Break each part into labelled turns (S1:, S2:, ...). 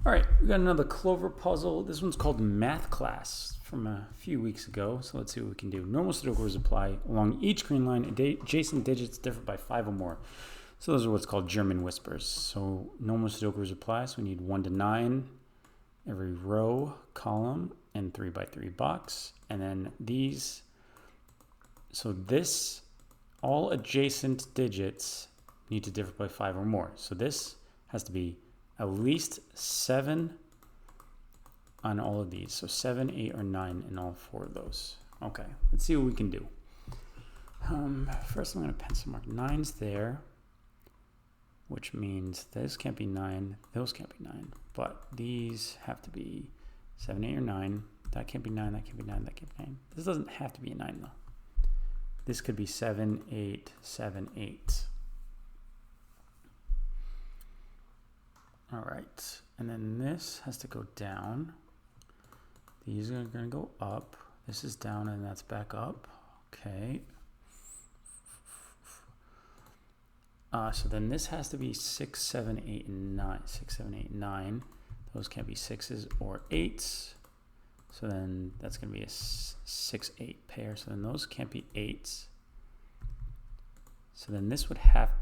S1: All right, we got another clover puzzle. This one's called Math Class from a few weeks ago. So let's see what we can do. Normal Sudoku rules apply. Along each green line, adjacent digits differ by 5 or more. So those are what's called German whispers. So normal Sudoku rules apply. So we need 1 to 9 every row, column, and 3 by 3 box. And then these, so this, all adjacent digits need to differ by 5 or more. So this has to be at least 7 on all of these. So 7, 8, or 9 in all 4 of those. Okay, let's see what we can do. First I'm going to pencil mark 9's there, which means this can't be 9, those can't be 9, but these have to be 7, 8, or 9. That can't be 9, that can't be 9, that can't be 9. This doesn't have to be a 9 though. This could be 7, 8, 7, 8. All right, and then this has to go down. These are going to go up. This is down and that's back up. Okay. So then this has to be 6, 7, 8, and 9. 6, 7, 8, 9. Those can't be 6s or 8s. So then that's going to be a 6, 8 pair. So then those can't be 8s. So then this would have,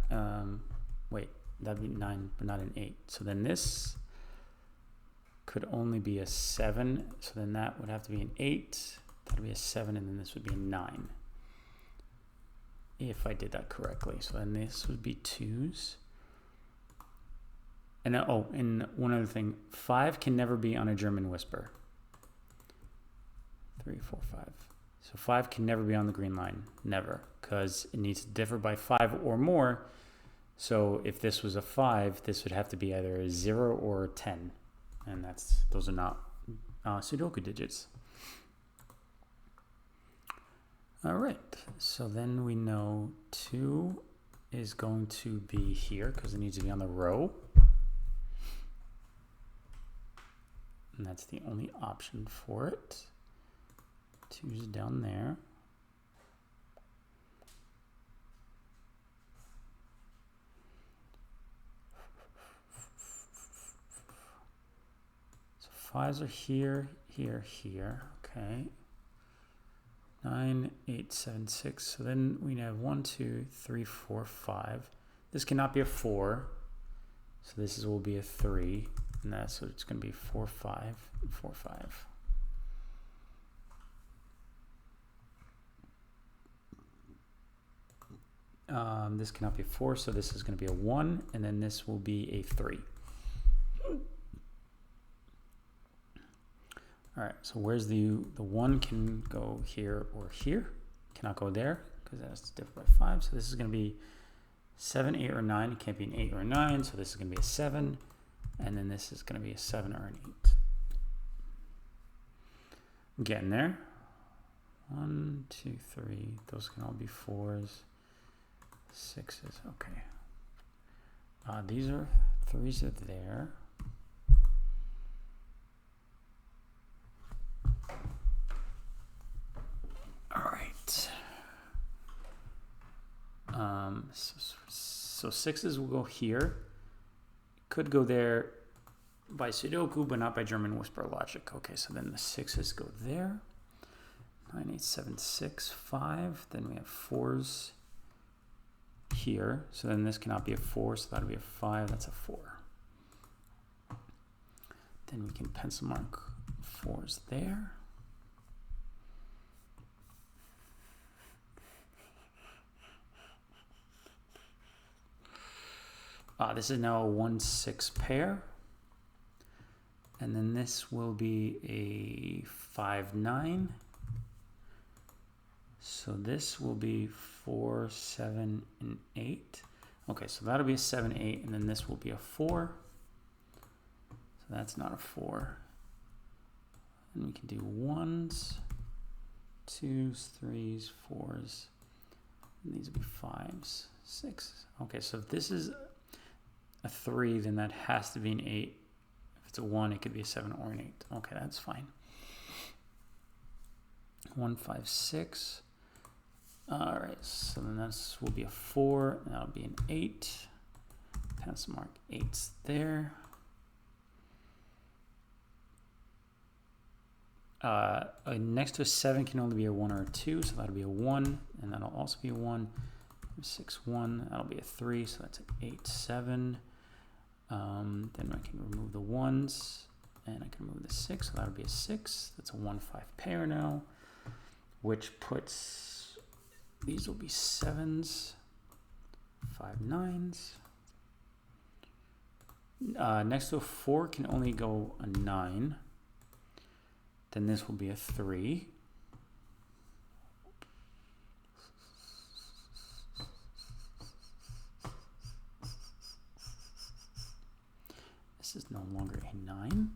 S1: wait. That'd be 9, but not an 8. So then this could only be a 7. So then that would have to be an 8. That'd be a 7, and then this would be a 9. If I did that correctly. So then this would be 2s. And then, oh, and one other thing. 5 can never be on a German whisper. 3, 4, 5. So 5 can never be on the green line. Never. Because it needs to differ by 5 or more. So if this was a 5, this would have to be either a 0 or a 10. And those are not Sudoku digits. All right, so then we know 2 is going to be here because it needs to be on the row. And that's the only option for it. 2 is down there. Fives are here, here, here. Okay. 9, 8, 7, 6. So then we have 1, 2, 3, 4, 5. This cannot be a 4. So this will be a 3. And that's what it's going to be 4, 5, 4, 5. This cannot be a 4, so this is going to be a 1. And then this will be a 3. All right, so where's the 1 can go here or here. Cannot go there because that's different by 5. So this is going to be 7, 8, or 9. It can't be an 8 or a 9, so this is going to be a 7. And then this is going to be a 7 or an 8. I'm getting there. 1, 2, 3. Those can all be 4s. 6s. Okay. These are 3s are there. So 6s will go here. Could go there by Sudoku, but not by German whisper logic. Okay, so then the 6s go there. 9, 8, 7, 6, 5. Then we have 4s here. So then this cannot be a 4, so that'll be a 5. That's a 4. Then we can pencil mark 4s there. This is now a 1, 6 pair. And then this will be a 5, 9. So this will be 4, 7, and 8. Okay, so that'll be a 7, 8, and then this will be a 4. So that's not a 4. And we can do 1s, 2s, 3s, 4s. And these will be 5s, 6s. Okay, so if this is a 3, then that has to be an 8. If it's a 1, it could be a 7 or an 8. Okay, that's fine. 1, 5, 6. All right, so then this will be a 4, and that'll be an 8. Pencil mark 8's there. Next to a 7 can only be a 1 or a 2, so that'll be a 1, and that'll also be a 1. 6, 1, that'll be a 3, so that's an 8, 7. Then I can remove the 1s, and I can remove the 6, so that'll be a 6. That's a 1, 5 pair now, which puts, these will be 7s, 5, 9s. Next to a 4 can only go a 9. Then this will be a 3. This is no longer a 9.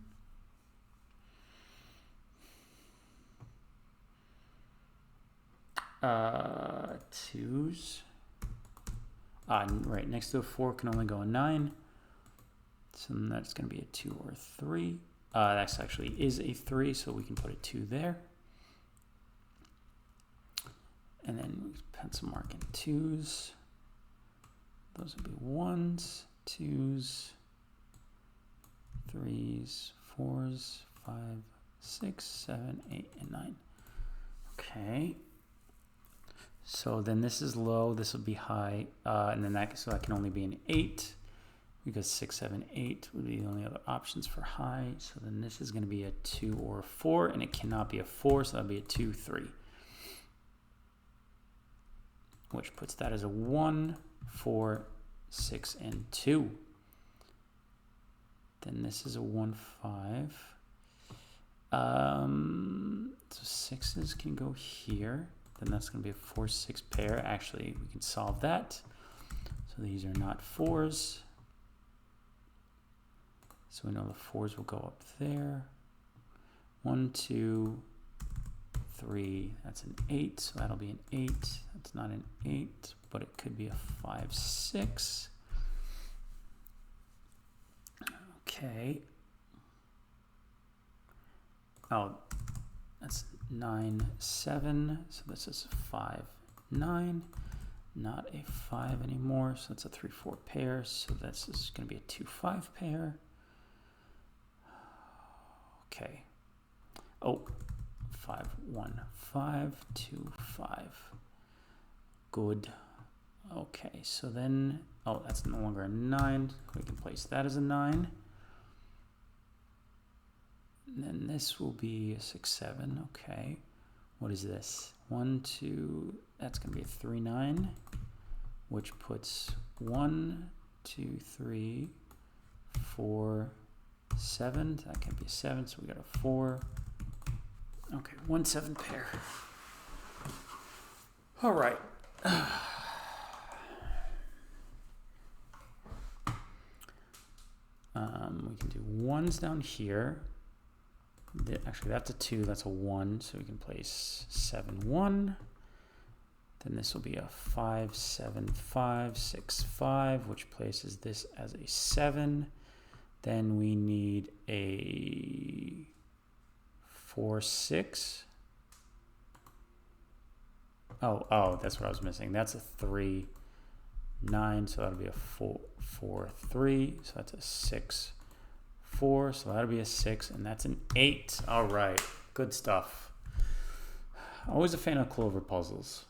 S1: Twos. Right, next to a 4 can only go a 9. So then that's going to be a 2 or a 3. That actually is a 3, so we can put a 2 there. And then we pencil mark in 2s. Those would be 1s, 2s, 3s, 4s, 5, 6, 7, 8, and 9. Okay. So then this is low, this will be high, and then that can only be an 8, because 6, 7, 8 would be the only other options for high. So then this is going to be a 2 or a 4, and it cannot be a 4, so that'll be a 2, 3. Which puts that as a 1, 4, 6, and 2. Then this is a 1, 5. So 6s can go here. Then that's going to be a 4, 6 pair. Actually, we can solve that. So these are not 4s. So we know the 4s will go up there. 1, 2, 3. That's an 8. So that'll be an 8. That's not an 8, but it could be a 5, 6. Okay. Oh, that's 9, 7. So this is a 5, 9. Not a 5 anymore. So that's a 3, 4 pair. So this is going to be a 2, 5 pair. Okay. Oh, 5, 1, 5, 2, 5. Good. Okay, so then, oh, that's no longer a 9. We can place that as a 9. And then this will be a 6, 7. Okay. What is this? 1, 2, that's going to be a 3, 9, which puts 1, 2, 3, 4, 7. That can be a 7, so we got a 4. Okay, 1, 7 pair. All right. We can do 1s down here. Actually, that's a 2, that's a 1, so we can place 7, 1. Then this will be a 5, 7, 5, 6, 5, which places this as a 7. Then we need a 4, 6. Oh, that's what I was missing. That's a 3, 9, so that'll be a 4, 4, 3. So that's a 6, 4. So that'll be a 6, and that's an 8. All right, good stuff. Always a fan of clover puzzles.